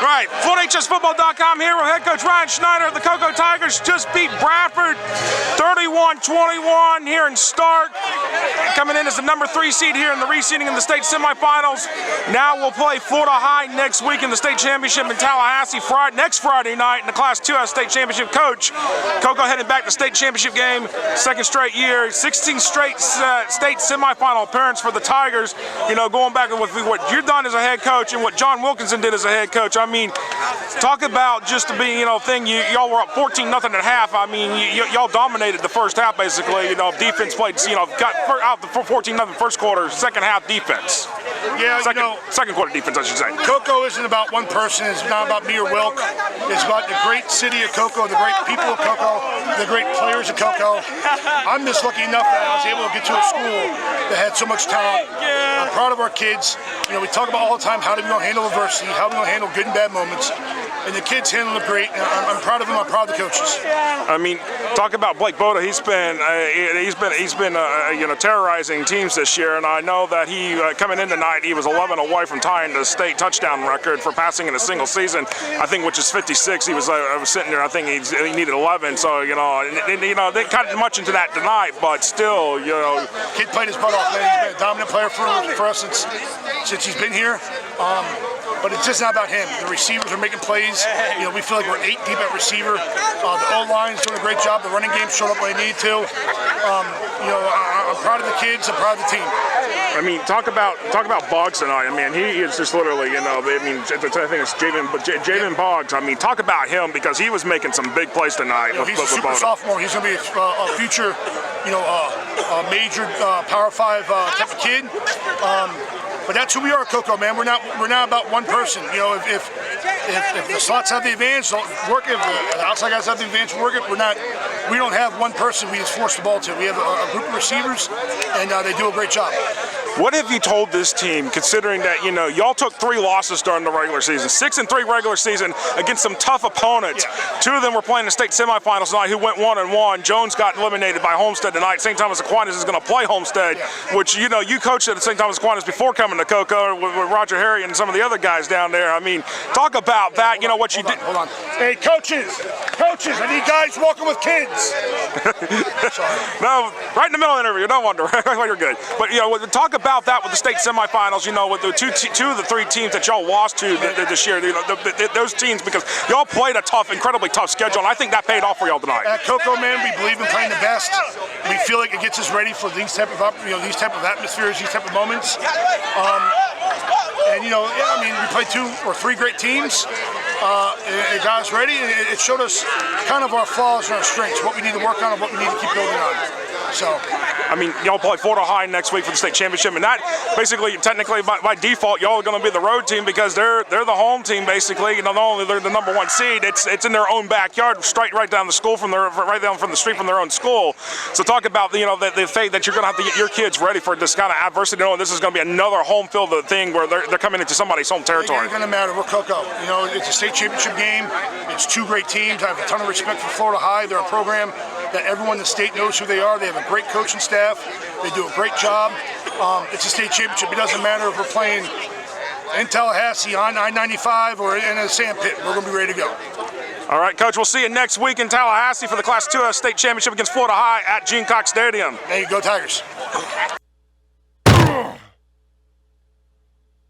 right, FHSAA here with head coach Ryan Schneider. The Cocoa Tigers just beat Bradford 31-21 here in Starke. Coming in as the number 3 seed here in the reseeding in the state semifinals. Now we'll play Florida High next week in the state championship in Tallahassee next Friday night in the Class 2S state championship. Coach, Cocoa heading back to state championship game, second straight year, 16 straight state semifinal appearance for the Tigers. You know, going back with what you've done as a head coach and what John Wilkinson did as a head coach. I mean, talk about just to be, thing. Y'all were up 14-0 at half. I mean, y'all dominated the first half basically. Defense played. Got out the 14-0 first quarter. Second half defense. Yeah, second quarter defense, I should say. Cocoa isn't about one person. It's not about me or Wilk. It's about the great city of Cocoa, the great people of Cocoa, the great players of Cocoa. I'm just lucky enough that I was able to get to a school that had so much talent. I'm proud of our kids. We talk about all the time how do we handle adversity, how do we handle good and bad moments, and the kids handle it great. And I'm proud of them. I'm proud of the coaches. I mean, talk about Blake Boda. He's been terrorizing teams this year, and I know that he coming in tonight, he was 11 away from tying the state touchdown record for passing in a single season. I think, which is 56. He was sitting there. I think he needed 11. So they cut much into that tonight, but still, Kid played his butt off, man. He's been a dominant player for us since he's been here. But it's just not about him. The receivers are making plays. We feel like we're 8 deep at receiver. The O-line's doing a great job. The running game showed up when they need to. I'm proud of the kids. I'm proud of the team. I mean, talk about Boggs tonight. I mean, he is just literally, I think it's Javen Boggs. I mean, talk about him because he was making some big plays tonight. He's a super sophomore. He's going to be a future, a major Power 5 type of kid. But that's who we are at Cocoa, man. We're not about one person. If the slots have the advantage, work it. If the outside guys have the advantage, work it. We don't have one person we just force the ball to. We have a group of receivers, and they do a great job. What have you told this team, considering that y'all took 3 losses during the regular season, 6-3 regular season against some tough opponents? Yeah. 2 of them were playing the state semifinals tonight, who went 1-1. Jones got eliminated by Homestead tonight. St. Thomas Aquinas is going to play Homestead, which you coached at St. Thomas Aquinas before coming to Cocoa with Roger Harry and some of the other guys down there. I mean, talk about that. What you did. Hold on. Hey, coaches, I need guys walking with kids. No, right in the middle of the interview. Don't wonder. You're good. But talk about that with the state semifinals. With the two of the 3 teams that y'all lost to this year. Those teams, because y'all played a incredibly tough schedule, and I think that paid off for y'all tonight. At Cocoa, man, we believe in playing the best. We feel like it gets us ready for these type of atmospheres, these type of moments. We played 2 or 3 great teams. It got us ready, and it showed us kind of our flaws and our strengths, what we need to work on and what we need to keep building on. So, I mean, y'all play Florida High next week for the state championship, and that basically, technically, by default, y'all are going to be the road team because they're the home team basically. Not only they're the number 1 seed, it's in their own backyard, right down the school right down from the street from their own school. So talk about the fact that you're going to have to get your kids ready for this kind of adversity. Knowing this is going to be another home field thing where they're coming into somebody's home territory. It's going to matter. We're Cocoa. It's a state championship game. It's 2 great teams. I have a ton of respect for Florida High. They're a program that everyone in the state knows who they are. They have a great coaching staff. They do a great job. It's a state championship. It doesn't matter if we're playing in Tallahassee on I-95 or in a sand pit. We're going to be ready to go. All right, Coach, we'll see you next week in Tallahassee for the Class 2 state championship against Florida High at Gene Cox Stadium. There you go, Tigers.